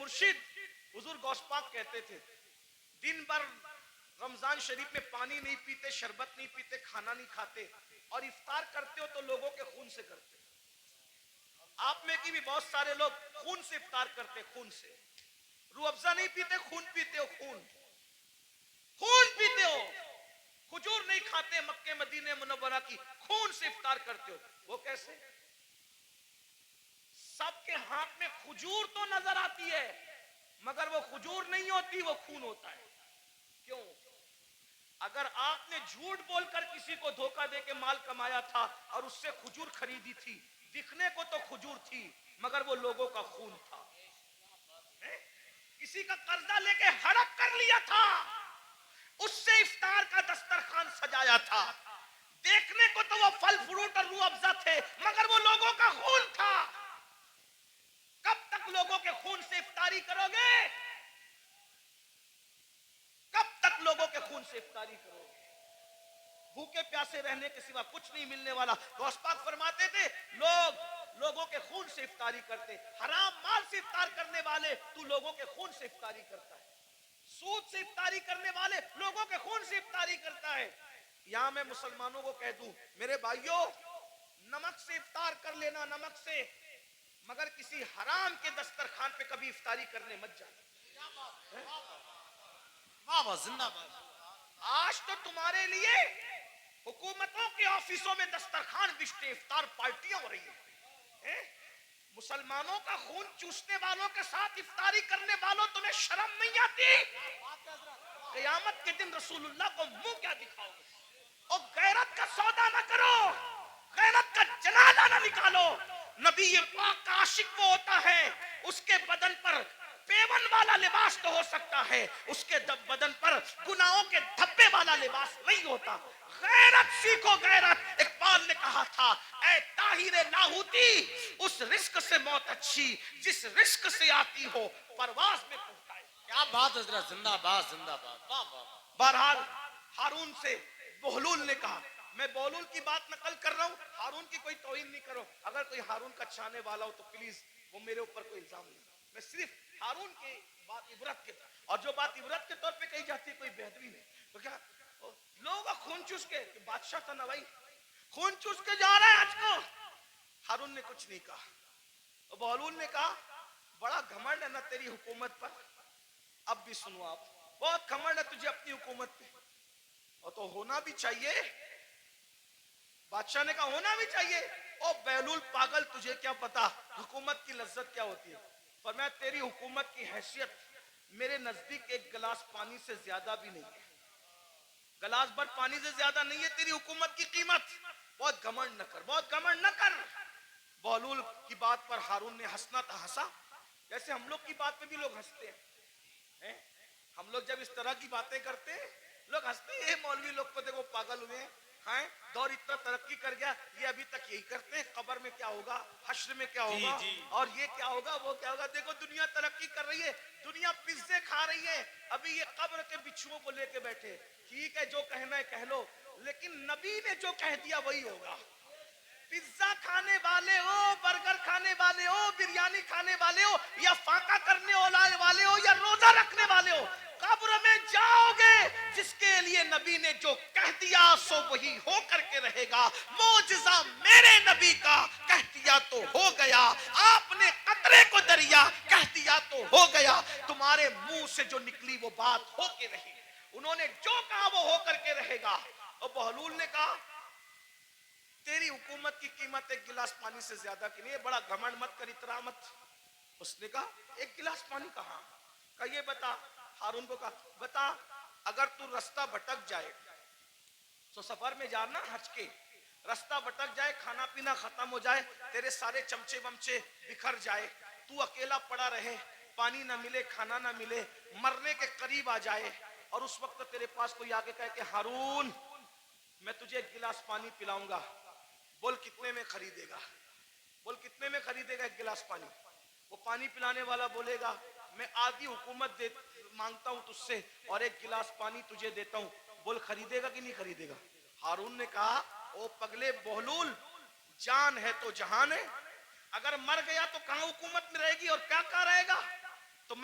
मुर्शिद हुजूर गौस पाक कहते थे, दिन भर रमजान शरीफ में पानी नहीं पीते, शरबत नहीं पीते, खाना नहीं खाते, और इफ्तार करते हो तो लोगों के खून से करते। आप में की भी बहुत सारे लोग खून से इफ्तार करते, खून से। रूह अफ़ज़ा नहीं पीते, खून पीते हो, खून खून पीते हो। खजूर नहीं खाते, मक्के मदीने मुनव्वरा की खून से इफ्तार करते हो। वो कैसे? सबके हाथ में खजूर तो नजर आती है, मगर वो खजूर नहीं होती, वो खून होता है। क्यों? अगर आपने झूठ बोलकर किसी को धोखा देके माल कमाया था और उससे खजूर खरीदी थी, दिखने को तो खजूर थी, मगर वो लोगों का खून था। किसी का कर्जा लेके हड़प कर लिया था, उससे इफ्तार का दस्तरखान सजाया था, देखने को तो वो फल फ्रूट और रूह अफ़ज़ा थे, मगर वो लोगों का खून था। कब तक लोगों के खून से इफ्तारी करोगे? कब तक लोगों के खून से इफ्तारी करोगे? भूखे प्यासे रहने के सिवा कुछ नहीं मिलने वाला। गौस पाक फरमाते थे, लोगों के खून से इफ्तारी करते। हराम माल से इफ्तार करने वाले, तू लोगों के खून से इफ्तारी करता है। सूद से इफ्तारी करने वाले लोगों के खून से इफ्तारी करता है। यहां मैं मुसलमानों को कह दूं, मेरे भाइयों, नमक से इफ्तार कर लेना, नमक से, मगर किसी हराम के दस्तरखान पे कभी इफ्तारी करने मत जाना। वाह जिंदाबाद। आज तो तुम्हारे लिए हुकूमतों के ऑफिसों में दस्तरखान बिछते, इफ्तार पार्टियां हो रही हैं। मुसलमानों का खून चूसने वालों के साथ इफ्तारी करने वालों, तुम्हें शर्म नहीं आती? क़यामत के दिन रसूलुल्लाह को मुंह क्या दिखाओगे? और गैरत का सौदा ना करो, गैरत का जनाजा ना निकालो। नबी ये पाक का आशिक वो होता है, उसके बदन पर पेवन वाला लिबास तो हो सकता है, उसके बदन पर गुनाहों के धब्बे वाला लिबास नहीं होता। गैरत सीखो, गैरत। इकबाल ने कहा था, ऐ ताहिरे लाहौती, उस रिस्क से मौत अच्छी जिस रिस्क से आती हो परवाज में पहुंचाए। क्या बात हजरत, जिंदाबाद जिंदाबाद। वाह वाह। बहरहाल हारून से बहलूल ने कहा, मैं बहलूल की बात नकल कर रहा हूं, हारून की कोई तौहीन नहीं करो। अगर कोई हारून का चाहने वाला हो तो प्लीज वो मेरे ऊपर कोई इल्जाम नहीं। मैं सिर्फ हारून की बात इबरत के, और जो बात इबरत के तौर पे कही जाती है, कोई बेहतरी नहीं। तो क्या लोगों का खून चूस के, बादशाह था ना भाई, खून चूस के जा रहा है आज को। हारून ने कुछ नहीं कहा। तो बहलूल ने कहा, बड़ा घमंड है ना तेरी हुकूमत पर। अब भी सुनो आप, बहुत घमंड है तुझे अपनी हुकूमत पे, और तो होना भी चाहिए। बादशाह ने कहा होना भी चाहिए। ओ बहलूल पागल, तुझे क्या पता हुकूमत की लज्जत क्या होती है? पर मैं तेरी हुकूमत की हैसियत मेरे नजदीक एक गिलास पानी से ज्यादा भी नहीं है, गिलास भर पानी से ज्यादा नहीं है तेरी हुकूमत की कीमत। बहुत घमंड न कर, बहुत घमंड न कर। बहलूल की बात पर हारून ने हंसना था, हंसा। जैसे हम लोग की बात पे भी लोग हंसते हैं। हम लोग जब इस तरह की बातें करते हैं, लोग हंसते हैं, मौलवी लोग को देखो पागल हुए हैं। दौर इतना तरक्की कर गया, ये अभी तक यही करते हैं। कब्र में क्या होगा, हश्र में क्या जी होगा, जी। और ये क्या होगा, वो क्या होगा। देखो दुनिया तरक्की कर रही है, दुनिया पिज्जे खा रही है, अभी ये कब्र के बिच्छुओं को लेके बैठे। ठीक है, जो कहना है कह लो, लेकिन नबी ने जो कह दिया वही होगा। पिज्जा खाने वाले हो, बर्गर खाने वाले हो, बिरयानी खाने वाले हो, या फाका करने वाले हो, या रोजा रखने वाले हो, कब्र में जाओगे। जिसके लिए नबी ने जो कह दिया सो वही हो करके रहेगा। मोजिजा मेरे नबी का कह दिया तो हो गया, आपने कतरे को दरिया कह दिया तो हो गया। तुम्हारे मुंह से जो निकली वो बात हो के रही, उन्होंने जो कहा वो हो करके रहेगा। और बहलूल ने कहा, तेरी हुकूमत की कीमत एक गिलास पानी से ज्यादा की नहीं है, बड़ा घमंड मत कर, इतरा मत। उसने कहा एक गिलास पानी कहाँ? कहा ये बता। हारून को कहा, बता, अगर तू रास्ता भटक जाए, तो सफर में जाना हज के, रास्ता भटक जाए, खाना पीना खत्म हो जाए, तेरे सारे चमचे वमचे बिखर जाए, तू अकेला पड़ा रहे, पानी ना मिले, खाना ना मिले, मरने के करीब आ जाए, और उस वक्त तेरे पास कोई आगे कहे कि हारून मैं तुझे एक गिलास पानी पिलाऊंगा, बोल कितने में खरीदेगा? बोल कितने में खरीदेगा एक गिलास पानी? वो पानी पिलाने वाला बोलेगा, मैं आधी हुकूमत दे मांगता हूं तुझसे और एक गिलास पानी तुझे देता हूं, बोल खरीदेगा कि नहीं खरीदेगा? हारून ने कहा, ओ पगले बहलूल, जान है तो जहान है, अगर मर गया तो कहां हुकूमत में रहेगी और क्या कहा रहेगा? तो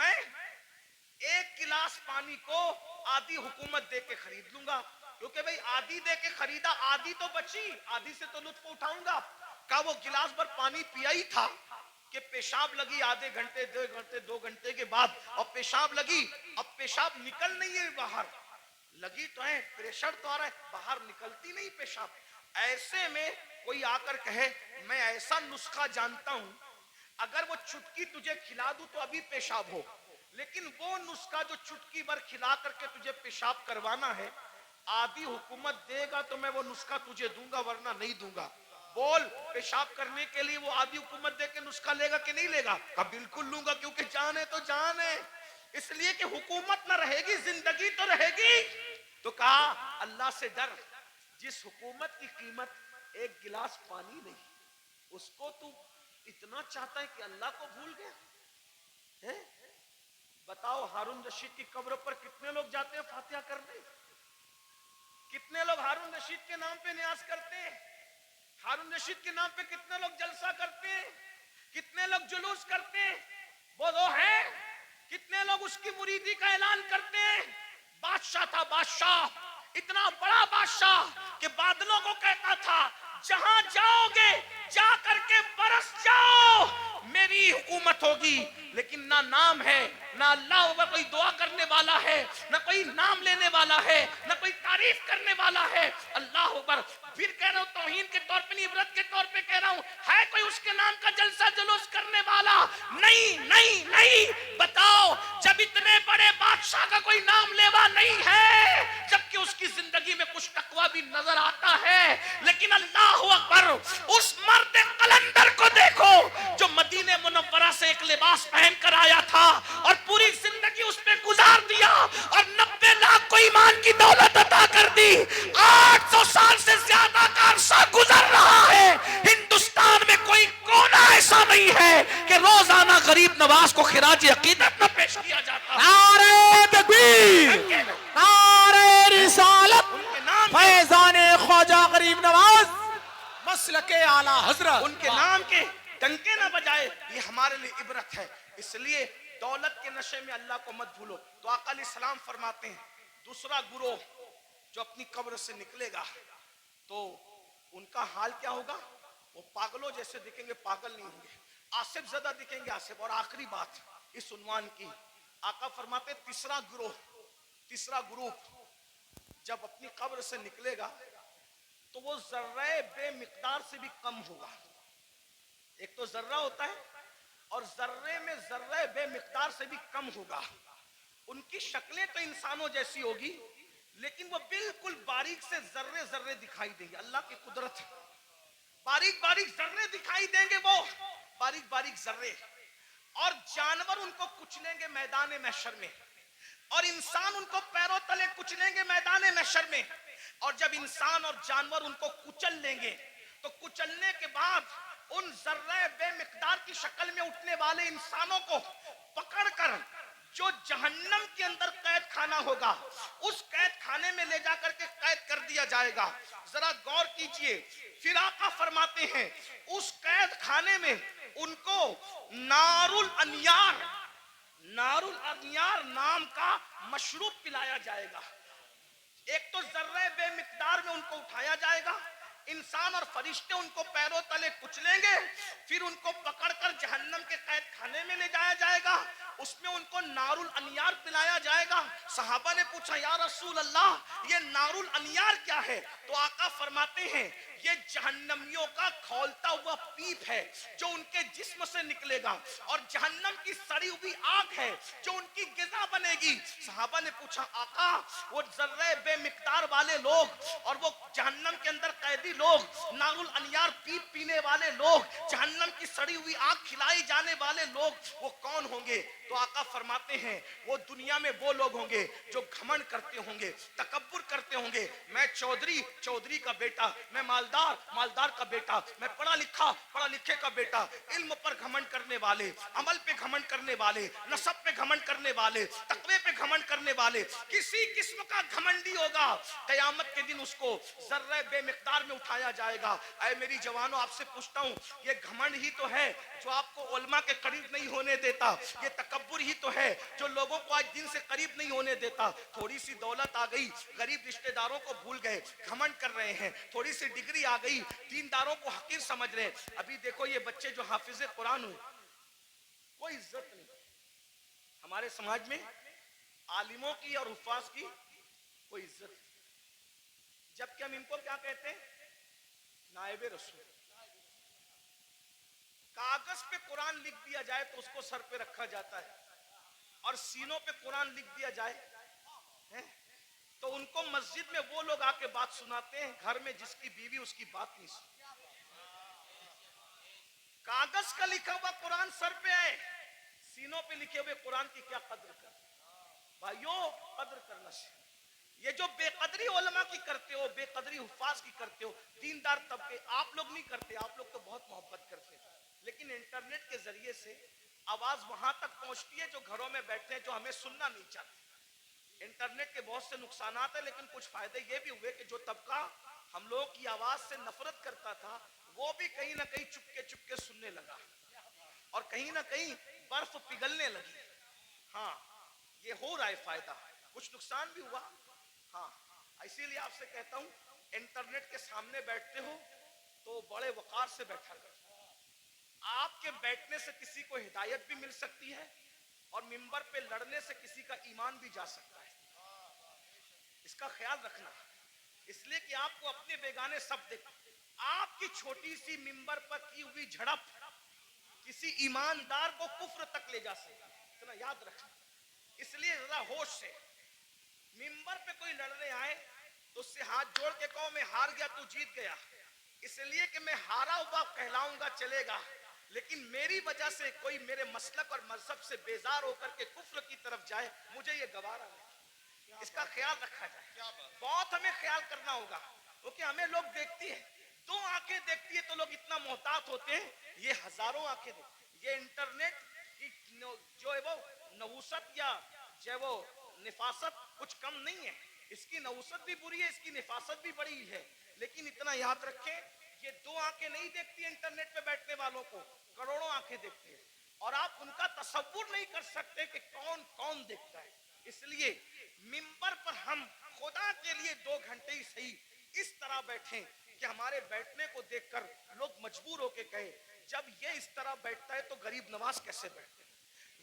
पानी को आधी हुकूमत दे के खरीद लूंगा, क्योंकि भाई आधी दे के खरीदा, आधी तो बची, आधी से तो लुत्फ उठाऊंगा। का वो गिलास भर पानी पिया ही था कि पेशाब लगी आधे घंटे 2 घंटे के बाद, और पेशाब लगी, अब पेशाब निकल नहीं है बाहर, लगी तो है, प्रेशर तो आ रहा है, बाहर निकलती नहीं पेशाब। ऐसे में कोई आकर कहे मैं ऐसा नुस्खा जानता हूं, अगर वो चुटकी तुझे खिला दूं तो अभी पेशाब हो, लेकिन वो नुस्खा जो चुटकी भर खिला करके तुझे पेशाब करवाना है, आधी हुकूमत देगा तो मैं वो नुस्खा तुझे दूंगा, वरना नहीं दूंगा। बोल, पेशाब करने के लिए वो आधी हुकूमत दे के नुस्खा लेगा कि नहीं लेगा? कहा बिल्कुल लूंगा, क्योंकि जान है तो जान है, इसलिए कि हुकूमत ना रहेगी, जिंदगी तो रहेगी। तो कहा अल्लाह से डर, जिस हुकूमत की कीमत एक गिलास पानी नहीं, उसको तू इतना चाहता है कि अल्लाह को भूल गया है? बताओ, हारून रशीद की कब्र पर कितने लोग जाते हैं फातिहा करने? कितने लोग हारून रशीद के नाम पे न्यास करते हैं? हारून रशीद के नाम पे कितने लोग जलसा करते हैं? कितने लोग जुलूस करते हैं? वो है, कितने लोग उसकी मुरीदी का ऐलान करते हैं? बादशाह था, बादशाह, इतना बड़ा बादशाह कि बादलों को कहता था जहां जाओगे जा करके बरस जाओ, मेरी हुकूमत होगी। लेकिन ना नाम है, ना अल्लाह ऊपर कोई दुआ करने वाला है, ना कोई नाम लेने वाला है, ना कोई तारीफ करने वाला है। अल्लाह ऊपर, फिर कह रहा हूं तौहीन के तौर पे नहीं, इबरत के तौर पे कह रहा हूं, है कोई उसके नाम का जलसा जुलूस करने वाला? नहीं नहीं नहीं। बताओ, जब इतने बड़े बादशाह का कोई नाम लेवा नहीं है, जबकि उसकी जिंदगी में कुछ तकवा भी नजर आता है, लेकिन अल्लाह अकबर, उस मर्द कलंदर को देखो जो मदीने मुनव्वरा से एक लिबास पहन कर आया था और पूरी जिंदगी उस पे गुजार दिया और 90 लाख को ईमान की दौलत अता कर दी। 800 साल से ज्यादा का अरसा गुजर रहा है, हिंदुस्तान में कोई कोना ऐसा नहीं है कि रोजाना गरीब नवाज को खिराज अकीदत न पेश किया जाता। नारे तकबीर, नारे रिसालत, फैजाने ख्वाजा गरीब नवाज, मसलके आला हजरत, उनके नाम के डंके ना बजाए, ये हमारे लिए इबरत है। इसलिए दौलत के नशे में अल्लाह को मत भूलो। तो आका अलैहिस्सलाम फरमाते हैं, दूसरा गुरोह जो अपनी कब्र से निकलेगा तो उनका हाल क्या होगा? वो पागलों जैसे दिखेंगे, पागल नहीं होंगे, आसिफ ज़दा दिखेंगे, आसिफ। और आखिरी बात इस उन्वान की, आका फरमाते तीसरा ग्रुप जब अपनी कब्र से निकलेगा तो वो जर्रे बेमिकदार से भी कम होगा। एक तो जर्रा होता है और जर्रे में जर्रे बेमिकदार से भी कम होगा। उनकी शक्लें तो इंसानों जैसी होगी, लेकिन वो बिल्कुल बारीक से जर्रे जर्रे दिखाई देंगे। अल्लाह की कुदरत है, बारीक बारीक जर्रे दिखाई देंगे, वो बारीक बारीक जर्रे। और जानवर उनको कुचलेंगे मैदान महशर में, और इंसान उनको पैरों तले कुचलेंगे मैदान महशर में। और जब इंसान और जानवर उनको कुचल लेंगे तो कुचलने के बाद उन जर्रे बेमिकदार की शक्ल में उठने वाले इंसानों को पकड़कर जो जहन्नम के अंदर कैद खाना होगा, उस कैद खाने में ले जाकर के कैद कर दिया जाएगा। जरा गौर कीजिए, फिर आका फरमाते हैं उस कैद खाने में उनको नारुल अनियार नाम का मशरूब पिलाया जाएगा। एक तो जर्रे बेमिकदार में उनको उठाया जाएगा, इंसान और फरिश्ते उनको पैरों तले कुचलेंगे, फिर उनको पकड़कर जहन्नम के कैद खाने में ले जाया जाएगा, उसमें उनको नारुल अनियार पिलाया जाएगा। सहाबा ने पूछा, या रसूल अल्लाह, ये नारुल अनियार क्या है? तो आका फरमाते हैं ये जहन्नमियों का खौलता हुआ पीप है जो उनके जिस्म से निकलेगा, और जहन्नम की सड़ी हुई आग है जो उनकी गिज़ा बनेगी। सहाबा ने पूछा, आका वो जर्रे बेमिकदार वाले लोग और वो जहन्नम के अंदर कैदी लोग, नारुल अनियार पीप पीने वाले लोग, जहन्नम की सड़ी हुई आग खिलाई जाने वाले लोग, वो कौन होंगे? तो आका फरमाते हैं वो दुनिया में वो लोग होंगे जो घमंड करते होंगे, तकब्बुर करते होंगे। मैं चौधरी का बेटा, मैं मालदार का बेटा, मैं पढ़ा लिखे का बेटा। इल्म पर घमंड करने वाले, अमल पे घमंड करने वाले, नसब पे घमंड करने वाले, तकवे पे घमंड करने वाले, किसी किस्म का घमंडी होगा, कयामत के दिन उसको जर्रे बेमिकदार में उठाया जाएगा। ऐ मेरी जवानों, आपसे पूछता हूँ, ये घमंड ही तो है जो आपको उलमा के करीब नहीं होने देता। ये तकब्बुर ही तो है जो लोगों को आज दिन से करीब नहीं होने देता। थोड़ी सी दौलत आ गई, गरीब रिश्तेदारों को भूल गए, घमंड कर रहे हैं। थोड़ी सी डिग्री आ गई, दीनदारों को हकीर समझ रहे हैं। अभी देखो ये बच्चे जो हाफिज कुरान हुए, कोई इज्जत नहीं हमारे समाज में। आलिमों की और हुफ्फाज की कोई इज्जत नहीं। जबकि हम इनको क्या कहते हैं? नायबे रसूल। कागज पे कुरान लिख दिया जाए तो उसको सर पे रखा जाता है, और सीनों पे कुरान लिख दिया जाए है? तो उनको मस्जिद में वो लोग आके बात सुनाते हैं, घर में जिसकी बीवी उसकी बात नहीं सुनती। कागज का लिखा हुआ कुरान सर पे आए, सीनों पे लिखे हुए कुरान की क्या कद्र कर? भाइयों, कद्र करना चाहिए। ये जो बेकदरी उलमा की करते हो, बेकदरी हुफ्फाज की करते हो, दीनदार तबके, आप लोग नहीं करते। आप लोग तो बहुत मोहब्बत करते हैं, लेकिन इंटरनेट के जरिए से आवाज वहां तक पहुंचती है जो घरों में बैठे हैं, जो हमें सुनना नहीं चाहते। इंटरनेट के बहुत से नुकसानात है, लेकिन कुछ फायदे ये भी हुए कि जो तबका हम लोगों की आवाज से नफरत करता था, वो भी कहीं ना कहीं चुपके चुपके सुनने लगा, और कहीं ना कहीं बर्फ पिघलने लगी। हाँ, ये हो रहा है फायदा, कुछ नुकसान भी हुआ। हाँ, इसीलिए आपसे कहता हूं, इंटरनेट के सामने बैठते हो तो बड़े वकार से बैठा करो। आपके बैठने से किसी को हिदायत भी मिल सकती है, और मिंबर पे लड़ने से किसी का ईमान भी जा सकता है। इसका ख्याल रखना, इसलिए कि आपको अपने बेगाने सब देख। आपकी छोटी सी मिंबर पर की हुई झड़प किसी ईमानदार को कुफ्र तक ले जा सकती है, इतना याद रखना। इसलिए जरा होश से, मिंबर पे कोई लड़ने आए तो उससे हाथ जोड़ के कहो मैं हार गया, तू जीत गया। इसलिए कि मैं हारा हुआ कहलाऊंगा चलेगा, लेकिन मेरी वजह से कोई मेरे मसलक और मजहब से बेजार होकर के कुफ्र की तरफ जाए, मुझे ये गवारा नहीं। इसका ख्याल रखा जाए, बहुत हमें ख्याल करना होगा, क्योंकि हमें लोग देखती है, दो आंखें देखती है तो लोग इतना मोहतात होते हैं, ये हजारों आंखें देखती। ये इंटरनेट की जो है वो नहुसत या जो वो निफासत कुछ कम नहीं है। इसकी नहुसत भी बुरी है, इसकी निफासत भी बड़ी है, लेकिन इतना याद रखें, ये दो आंखें नहीं देखती इंटरनेट पे बैठने वालों को, करोड़ों आंखें देखती है, और आप उनका तसव्वुर नहीं कर सकते कि कौन कौन देखता है। इसलिए मिंबर पर हम खुदा के लिए 2 घंटे ही सही इस तरह बैठें कि हमारे बैठने को देखकर लोग मजबूर होके कहे, जब ये इस तरह बैठता है तो गरीब नवाज कैसे बैठते हैं,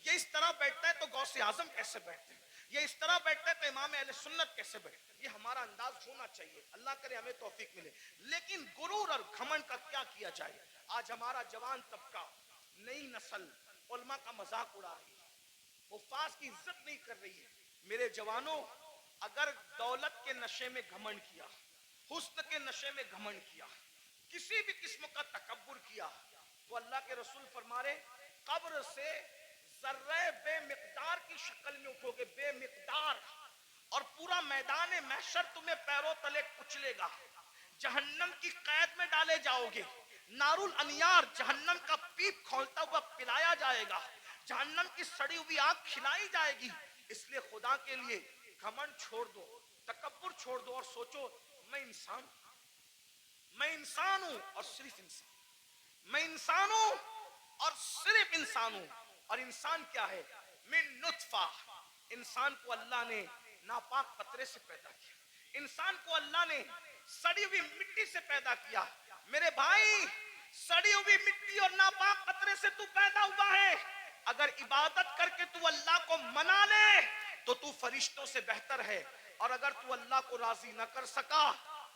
ये इस तरह बैठता है तो गौसे आजम कैसे बैठते हैं, ये इस तरह बैठता है तो इमाम अहले सुन्नत कैसे बैठते हैं। ये हमारा अंदाज होना चाहिए, अल्लाह करे हमें तौफीक मिले। लेकिन गुरूर और घमंड का क्या किया जाए? आज हमारा जवान तबका, नई नस्ल उलमा का मजाक उड़ा रही है, हुफ्फाज की इज्जत नहीं कर रही है। मेरे जवानों, अगर दौलत के नशे में घमंड किया, हुस्न के नशे में घमंड किया, किसी भी किस्म का तकब्बुर किया, तो अल्लाह के रसूल फरमा रहे, कब्र से जर्रे बेमिकदार की शक्ल में उठोगे, बेमिकदार, और पूरा मैदान महशर तुम्हें पैरों तले कुचलेगा, जहन्नम की कैद में डाले जाओगे, नारुल अनियार जहन्नम का पीप खोलता हुआ पिलाया जाएगा, जहन्नम की सड़ी हुई आग खिलाई जाएगी। इसलिए खुदा के लिए घमंड छोड़ दो, तकब्बुर छोड़ दो, और सोचो मैं इंसान हूं और सिर्फ इंसान, मैं इंसान हूं और सिर्फ इंसान हूं। और इंसान क्या है? मिन नुत्फा, इंसान को अल्लाह ने नापाक कतरे से पैदा किया, इंसान को अल्लाह ने सड़ी हुई मिट्टी से पैदा किया। मेरे भाई, सड़ी हुई मिट्टी और नापाक कतरे से तू पैदा हुआ है। अगर इबादत करके तू अल्लाह को मना ले तो तू फरिश्तों से बेहतर है, और अगर तू अल्लाह को राजी न कर सका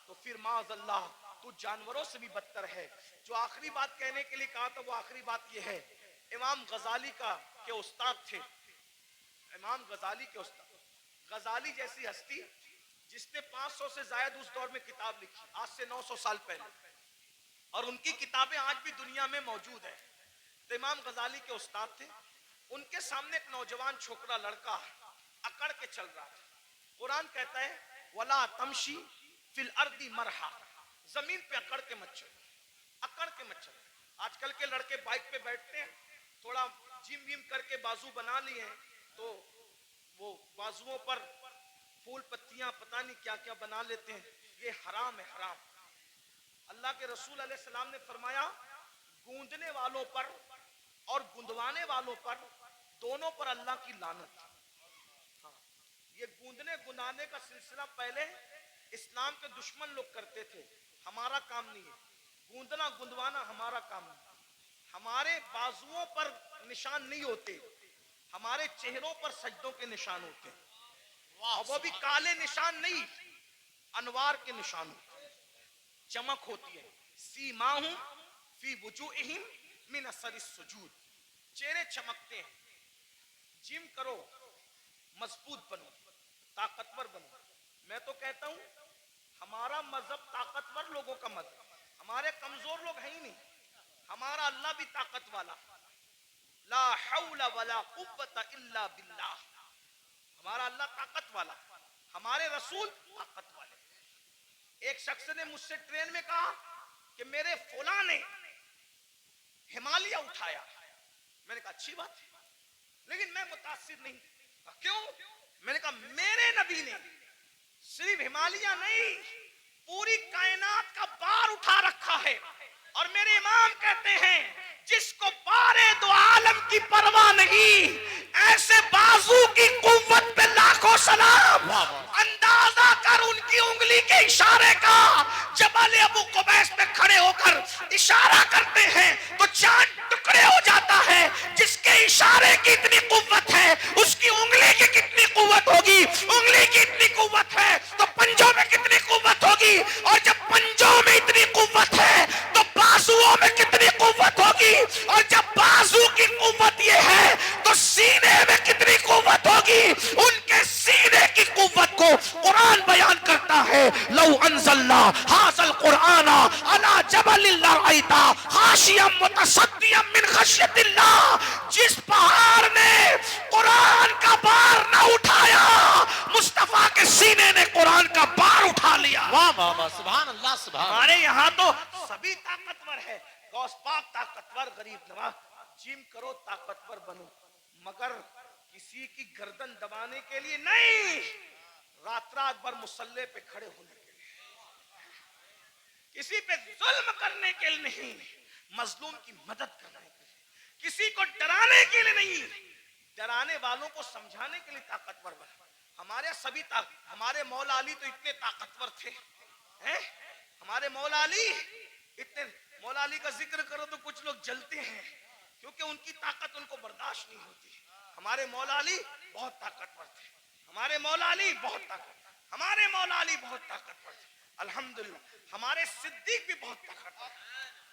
तो फिर माज़अल्लाह तू जानवरों से भी बदतर है। जो आखिरी बात कहने के लिए कहा था, वो आखिरी बात ये है, इमाम गजाली के उस्ताद थे, इमाम गजाली के उस्ताद, गजाली जैसी हस्ती जिसने 500 से ज्यादा उस दौर में किताब लिखी, आज से 900 साल पहले, और उनकी किताबें आज भी दुनिया में मौजूद है। तो इमाम गजाली के उस्ताद थे, उनके सामने एक नौजवान छोकरा लड़का अकड़ के चल रहा था। कुरान कहता है, वला तमशी फिल अर्दी मरहा, जमीन पे अकड़ के मत चलो, अकड़ के मत चलो। आजकल के लड़के बाइक पे बैठते हैं, थोड़ा जिम विम करके बाजू बना लिए हैं, तो वो बाजुओं पर फूल पत्तियां पता नहीं क्या क्या बना लेते हैं, ये हराम है, हराम। अल्लाह के रसूल अलैहि सलाम ने फरमाया गूंदने वालों पर और गुंदवाने वालों पर, दोनों पर अल्लाह की लानत। हाँ, ये गूंदने गुंदाने का सिलसिला पहले इस्लाम के दुश्मन लोग करते थे, हमारा काम नहीं है। गूंदना गुंदवाना हमारा काम नहीं। हमारे बाजुओं पर निशान नहीं होते, हमारे चेहरों पर सजदों के निशान होते हैं, और वो भी काले निशान नहीं, अनवार के निशान होते हैं, चमक होती है। सीमाहुम फी वुजूहिहिम मिन असरिस सुजूद, चेहरे चमकते हैं। जिम करो, मजबूत बनो, ताकतवर बनो। मैं तो कहता हूं हमारा मजहब ताकतवर लोगों का मजहब, हमारे कमजोर लोग हैं ही नहीं। हमारा अल्लाह भी ताकत वाला, ला हौला वला कुव्वता इल्ला बिल्लाह, हमारा अल्लाह ताकत वाला, हमारे रसूल ताकत वाले। एक शख्स ने मुझसे ट्रेन में कहा कि मेरे फौला ने हिमालय उठाया। मैंने कहा अच्छी बात है, लेकिन मैं मुतासिर नहीं। कहा क्यों? मैंने कहा मेरे नबी ने सिर्फ हिमालय नहीं, पूरी कायनात का बार उठा रखा है। और मेरे इमाम कहते हैं जिसको बारे दो आलम की परवाह नहीं, ऐसे बाजू की कुव्वत पे लाखों सलाम। अंदाजा कर उनकी उंगली के इशारे का, जबल अबू कुबैस पे खड़े होकर इशारा करते हैं तो चांद टुकड़े हो जाता है। जिसके इशारे की इतनी कुव्वत है, उसकी उंगली की कितनी कुव्वत होगी? उंगली की इतनी कुव्वत है तो पंजों में कितनी कुव्वत होगी? और जब पंजों में इतनी कुव्वत है तो बाजुओं में कितनी कुव्वत होगी? और जब बाजू की कुव्वत ये है तो सीने में कितनी कुव्वत होगी? उनके सीने की कुव्वत को कुरान बयान करता है, लौ अंज़लना हाज़ल कुरआना अला जबलिन लरअयता खाशियम मुतसद्दियम मिन खश्यतिल्लाह। जिस पहाड़ ने कुरान का बार न उठाया, मुस्तफा के सीने ने कुरान का बार उठा लिया। वाह वाह वाह, सुभान अल्लाह, सुभान। हमारे यहाँ तो सभी ताकतवर है, गौस पाक ताकतवर, गरीब नवाज। जिम करो, ताकतवर बनो, मगर किसी की गर्दन दबाने के लिए नहीं, रात रात भर मुसल्ले पे खड़े होने के लिए, किसी पे जुल्म करने के लिए नहीं, मजलूम की मदद करने के लिए, किसी को डराने के लिए नहीं, डराने वालों को समझाने के लिए ताकतवर बनो। हमारे सभी हमारे मौला अली तो इतने ताकतवर थे, हैं? हमारे मौला अली इतने, मौला अली का जिक्र करो तो कुछ लोग जलते हैं, क्योंकि उनकी ताकत उनको बर्दाश्त नहीं होती। हमारे मौला अली बहुत ताकतवर थे, हमारे मौला अली बहुत ताकतवर, हमारे मौला अली बहुत ताकतवर थे। अल्हम्दुलिल्लाह हमारे सिद्दीक भी बहुत ताकतवर,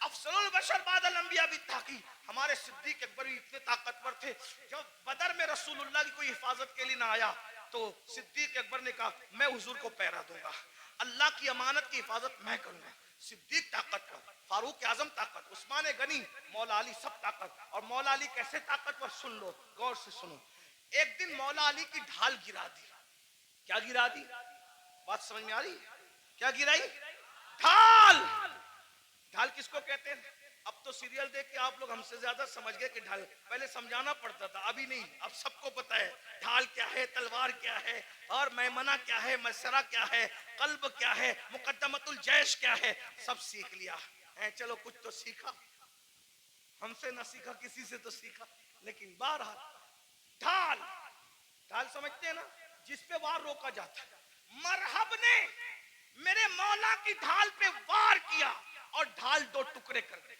अफसरुल बशर बादल अंबिया भी ताकी। हमारे सिद्दीक अकबर भी इतने ताकतवर थे, जब बदर में रसूलुल्लाह की कोई हिफाजत के लिए ना आया तो सिद्दीक अकबर ने कहा मैं हुजूर को पहरा दूंगा, अल्लाह की अमानत की हिफाजत मैं करूंगा। सिद्दीक ताकतवर, फारूक आजम ताकत, उस्मान गनी, मौला अली सब ताकत। और मौला अली कैसे ताकतवर, सुन लो, गौर से सुनो। एक दिन मौला अली की ढाल गिरा दी। क्या गिरा दी? बात समझ में आ रही? क्या गिराई? ढाल। ढाल किसको कहते हैं? अब तो सीरियल देख के आप लोग हमसे ज्यादा समझ गए कि ढाल, पहले समझाना पड़ता था, अभी नहीं, अब सबको पता है ढाल क्या है, तलवार क्या है, और मैमना क्या है, मसरा क्या है, कल्ब क्या है, मुकद्दमतुल जैश क्या है, सब सीख लिया है। चलो कुछ तो सीखा, हमसे ना सीखा, किसी से तो सीखा, लेकिन बहरहाल ढाल, ढाल समझते हैं ना, जिसपे वार रोका जाता है। मरहब ने मेरे मौला की ढाल पे वार किया और ढाल दो टुकड़े कर दी।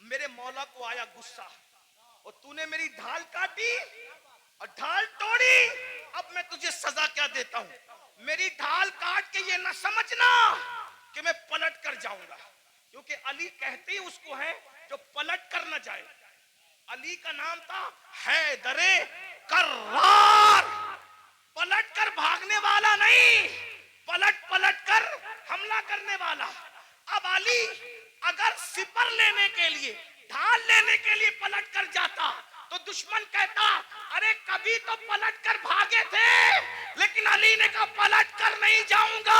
मेरे मौला को आया गुस्सा, और तूने मेरी ढाल काटी और ढाल तोड़ी, अब मैं तुझे सजा क्या देता हूं? मेरी ढाल काट के ये ना समझना कि मैं पलट कर जाऊंगा, क्योंकि अली कहते ही उसको है जो पलट कर न जाए। अली का नाम था हैदरे कर्रार, पलट कर भागने वाला नहीं, पलट पलट कर हमला करने वाला। अब अली अगर सिपर लेने के लिए, ढाल लेने के लिए पलट कर जाता तो दुश्मन कहता अरे कभी तो पलट कर भागे थे, लेकिन अली ने कहा पलट कर नहीं जाऊंगा,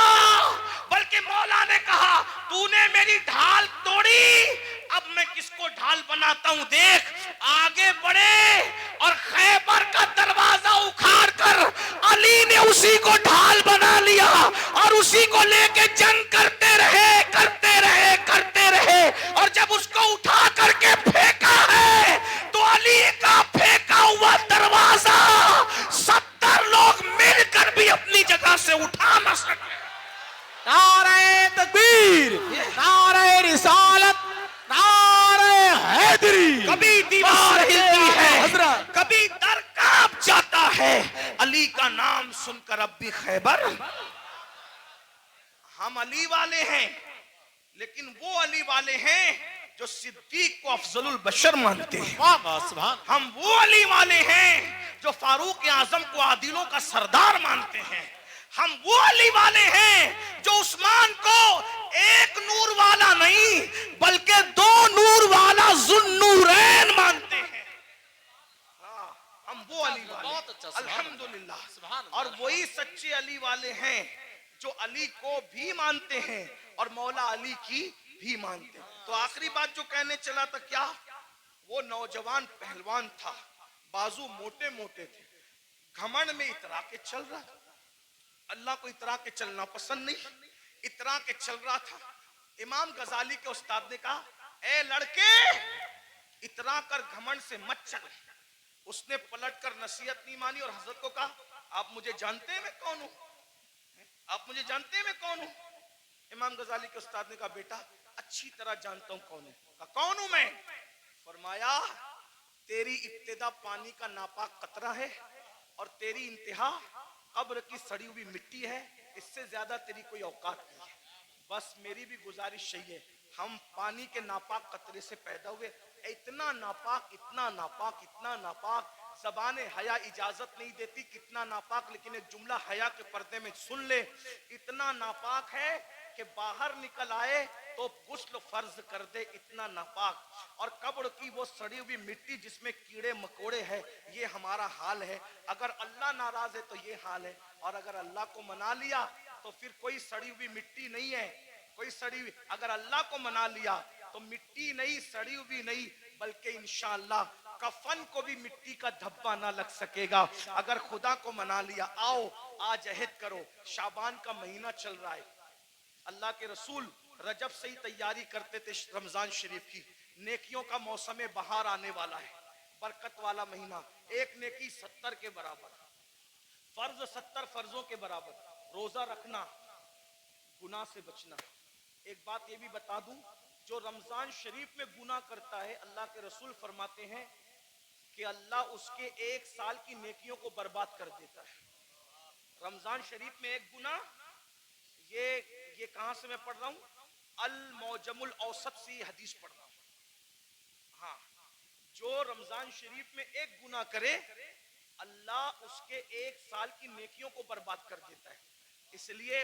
बल्कि मौला ने कहा तूने मेरी ढाल तोड़ी, अब मैं किसको ढाल बनाता हूं देख। आगे बढ़े और खैबर का दरवाजा और उसी को लेके जंग करते रहे करते रहे करते रहे, और जब उसको उठा करके फेंका है तो अली का फेंका हुआ दरवाजा 70 लोग मिलकर भी अपनी जगह से उठा न सके। नारे तकबीर, नारे रिसालत, नारे हैदरी। कभी दीवार हिलती है, हजरत कभी दर कांप जाता है, अली का नाम सुनकर अब भी खैबर। हम अली वाले हैं, लेकिन वो अली वाले हैं जो सिद्दीक को अफजलुल बशर मानते हैं। वाह वाह सुभान। हम वो अली वाले हैं जो फारूक आजम को आदिलों का सरदार मानते हैं। हम वो अली वाले हैं जो उस्मान को एक नूर वाला नहीं बल्कि 2 नूर वाला जुन्नूरैन मानते हैं। हाँ, हम वो अली वाले, बहुत अच्छा, सुभान अल्लाह, अल्हम्दुलिल्लाह। सुभान अल्लाह। और वही सच्चे अली वाले हैं जो अली को भी मानते हैं और मौला अली की भी मानते हैं। तो आखिरी बात जो कहने चला था, क्या वो नौजवान पहलवान था, बाजू मोटे मोटे थे, घमंड में इतरा के चल रहा था। अल्लाह को इतरा के चलना पसंद नहीं, इतरा के चल रहा था। इमाम गजाली के उस्ताद ने कहा, ए लड़के, इतरा कर घमंड से मत चल। उसने पलट कर नसीहत नहीं मानी और हजरत को कहा, आप मुझे जानते हैं मैं कौन हूं? आप मुझे जानते हैं मैं कौन हूं? इमाम गजाली के उस्ताद ने कहा, बेटा अच्छी तरह जानता हूं कौन हूं। कहा, कौन हूं मैं? फरमाया, तेरी इब्तिदा पानी का नापाक कतरा है और तेरी इंतहा कब्र की सड़ी हुई मिट्टी है। इससे ज्यादा तेरी कोई औकात नहीं है। बस मेरी भी गुजारिश यही है, हम पानी के नापाक कतरे से पैदा हुए, इतना नापाक, इतना नापाक, इतना नापाक, ज़बाने हया इजाजत नहीं देती कितना नापाक, लेकिन एक जुमला हया के पर्दे में सुन ले, इतना नापाक है कि बाहर निकल आए तो गुस्ल फर्ज कर दे, इतना नापाक। और कब्र की वो सड़ी हुई मिट्टी जिसमें कीड़े मकोड़े हैं, ये हमारा हाल है। अगर अल्लाह नाराज है तो ये हाल है, और अगर अल्लाह को मना लिया तो फिर कोई सड़ी हुई मिट्टी नहीं है, कोई सड़ी हुई। अगर अल्लाह को मना लिया तो मिट्टी नहीं, सड़ी हुई नहीं, बल्कि इंशाअल्लाह कफन को भी मिट्टी का धब्बा ना लग सकेगा। अगर खुदा को मना लिया, आओ आज अहद करो, शाबान का महीना चल रहा है, अल्लाह के रसूल रजब से ही तैयारी करते थे रमजान शरीफ की। नेकियों का मौसम बहार आने वाला है, बरकत वाला महीना। एक नेकी 70 के बराबर, फर्ज 70 फर्जों के बराबर। रोजा रखना, गुनाह से बचना। एक बात ये भी बता दूं, जो रमजान शरीफ में गुनाह करता है, अल्लाह के रसूल फरमाते हैं कि अल्लाह उसके 1 साल की नेकियों को बर्बाद कर देता है। रमजान शरीफ में एक गुनाह, ये कहां से मैं पढ़ रहा हूं, अल मौजमुल औसत से हदीस पढ़ रहा हूं। हाँ, जो रमजान शरीफ में एक गुनाह करे, अल्लाह उसके 1 साल की नेकियों को बर्बाद कर देता है। इसलिए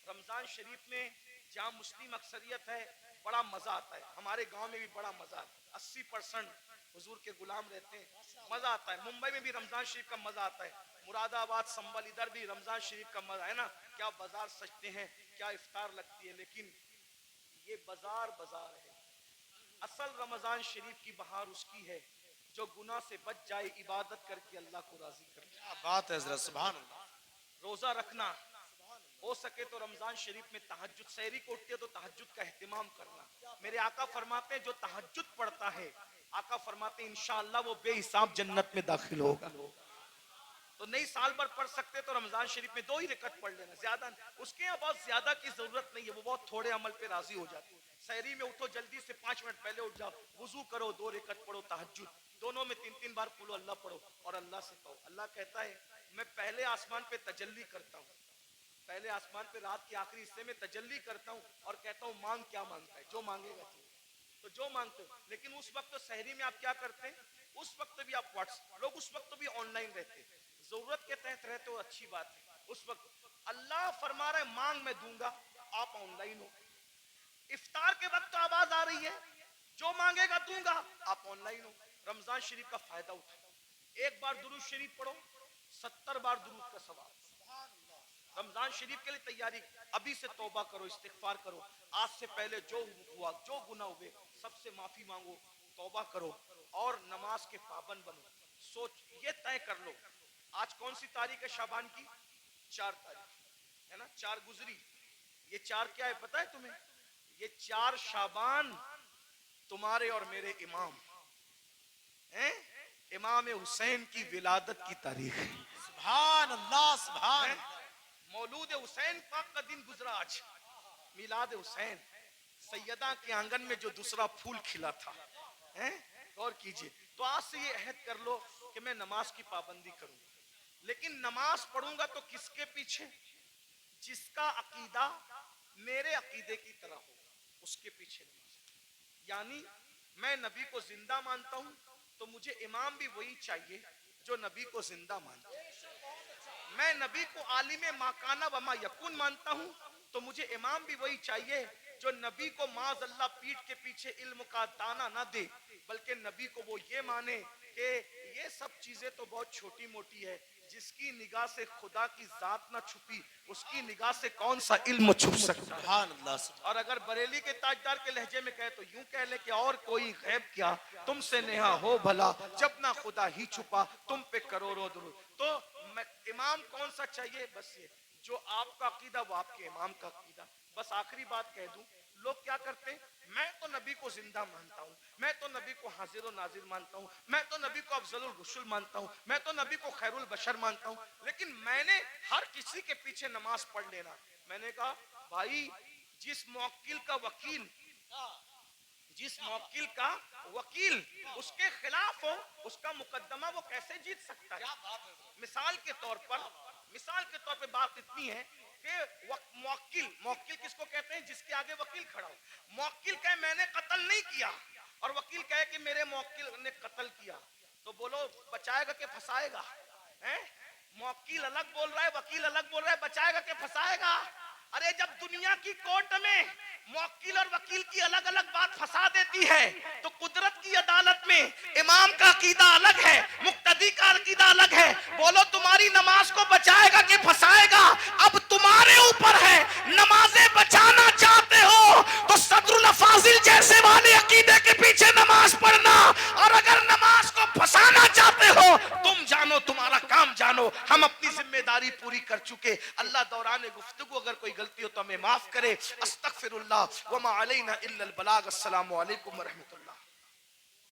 रमजान शरीफ में जहाँ मुस्लिम अक्सरियत है, बड़ा मजा आता है। हमारे गांव में भी बड़ा मजा आता है, 80% हुजूर के गुलाम रहते हैं, मजा आता है। मुंबई में भी रमजान शरीफ का मजा आता है, मुरादाबाद, संबल, इधर भी रमजान शरीफ का मजा है ना। क्या बाजार सजते हैं, क्या इफ्तार लगती है, लेकिन ये बाजार है। असल रमजान शरीफ की बहार उसकी है जो गुनाह से बच जाए, इबादत करके अल्लाह को राजी कर। क्या बात है हजरत, सुभान अल्लाह। रोजा रखना, हो सके तो रमजान शरीफ में तहज्जुद, सहरी को उठते तो तहज्जुद का एहतिमाम करना। मेरे आका फरमाते हैं जो तहज्जुद पढ़ता है, आका फरमाते हैं इंशाअल्लाह वो बेहिसाब जन्नत में दाखिल होगा। तो नहीं साल भर पढ़ सकते तो रमजान शरीफ में 2 ही रकत पढ़ लेना, ज्यादा उसके यहाँ बहुत ज्यादा की जरूरत नहीं है, वो बहुत थोड़े अमल पे राजी हो जाते। सहरी में उठो, जल्दी से 5 मिनट पहले उठ जाओ, वुजू करो, 2 रकत पढ़ो तहज्जुद, दोनों में 3-3 बार कुल अल्लाह पढ़ो और अल्लाह से कहो। अल्लाह कहता है मैं पहले आसमान पे तजल्ली करता हूँ, पहले आसमान पे रात के आखिरी हिस्से में तजल्ली करता हूँ और कहता हूँ मांग क्या मांगता है, जो मांगेगा तो जो मांगते हो। लेकिन उस वक्त तो सहरी में आप क्या करते हैं, उस वक्त भी आप व्हाट्सएप, लोग उस वक्त भी ऑनलाइन रहते हैं, जरूरत के तहत रहते हो, अच्छी बात है। उस वक्त अल्लाह फरमा रहा है मांग मैं दूंगा, आप ऑनलाइन हो। इफ्तार के वक्त तो आवाज आ रही है जो मांगेगा दूंगा, आप ऑनलाइन हो। रमजान शरीफ का फायदा उठाओ, एक बार दुरूद शरीफ पढ़ो, 70 बार दुरूद का सवाब। रमजान शरीफ के लिए तैयारी, अभी से तौबा करो, इस्तिगफार करो। आज से पहले जो हुआ, जो गुनाह हुए, सबसे माफी मांगो, तौबा करो और नमाज के पाबंद बनो। सोच ये तय कर लो, आज कौन सी तारीख है शाबान की, 4 तारीख है ना, 4 गुजरी, ये 4 क्या है पता है तुम्हें? ये 4 शाबान तुम्हारे और मेरे इमाम हैं, इमाम हुसैन की विलादत की तारीख है। सुभान अल्लाह सुभान हैं? मौलूद हुसैन पाक का दिन गुजरा आज, मिलाद हुसैन, सैयदा के आंगन में जो दूसरा फूल खिला था। हैं? गौर कीजिए। तो आज से ये अहद कर लो कि मैं नमाज की पाबंदी करूंगा, लेकिन नमाज पढ़ूंगा तो किसके पीछे? जिसका अकीदा मेरे अकीदे की तरह हो उसके पीछे नमाज। यानी मैं नबी को जिंदा मानता हूं तो मुझे इमाम भी वही चाहिए जो नबी को जिंदा मानता है। मैं नबी को आलिम माकाना वमा यकुन मानता हूं तो मुझे इमाम भी वही चाहिए जो नबी को माज अल्लाह पीठ के पीछे इल्म का दाना ना दे, बल्कि नबी को वो ये माने कि ये सब चीजें तो बहुत छोटी मोटी है, जिसकी निगाह से खुदा की जात ना छुपी उसकी निगाह से कौन सा इल्म छुप सकता है। सुभान अल्लाह। और अगर बरेली के ताजदार के लहजे में कहे तो यूं कह ले कि और कोई गैब क्या तुमसे नेहा हो भला, जब ना खुदा ही छुपा तुम पे करोड़ों दुरूद। तो इमाम कौन सा चाहिए? बस ये जो आपका अकीदा वो आपके इमाम का अकीदा। बस आखिरी बात कह दूं, लोग क्या करते हैं, मैं तो नबी को जिंदा मानता हूं, मैं तो नबी को हाजिर और नाजिर मानता हूं, मैं तो नबी को अफजलुल रुसुल मानता हूं, मैं तो नबी को खैरुल बशर मानता हूं, लेकिन मैंने हर किसी के पीछे नमाज पढ़ लेना। मैंने कहा भाई, जिस मौक्किल का वकील उसके खिलाफ हो उसका मुकदमा वो कैसे जीत सकता है? मिसाल के तौर पे बात इतनी है कि मौक्किल किसको कहते हैं? जिसके आगे वकील खड़ा हो। मौक्किल कहे मैंने कत्ल नहीं किया और वकील कहे कि मेरे मौक्किल ने कत्ल किया, तो बोलो बचाएगा कि फंसाएगा? हैं? मौक्किल अलग बोल रहा है, वकील अलग बोल रहा है, बचाएगा कि फंसाएगा? अरे जब दुनिया की कोर्ट में मौक्किल और वकील की अलग अलग बात फंसा देती है तो कुदरत की अदालत में इमाम का अकीदा अलग है, मुक्तदी का अकीदा अलग है। बोलो तुम्हारी नमाज को बचाएगा कि फंसाएगा? अब तुम्हारे ऊपर है। नमाजें बचाना चाहते हो तो सदरुल फाजिल जैसे वाले अकीदे के पीछे नमाज पढ़ना, और अगर नमाज को फंसाना चाहते हो तुम जानो, तुम्हारा काम जानो। हम अपनी जिम्मेदारी पूरी कर चुके। अल्लाह दौरान गुफ्तगू अगर कोई गलती हो तो हमें माफ करे। अस्तगफिरुल्लाह वमा अलैना इल्लल बलाग। अस्सलामु अलैकुम व रहमतुल्लाह।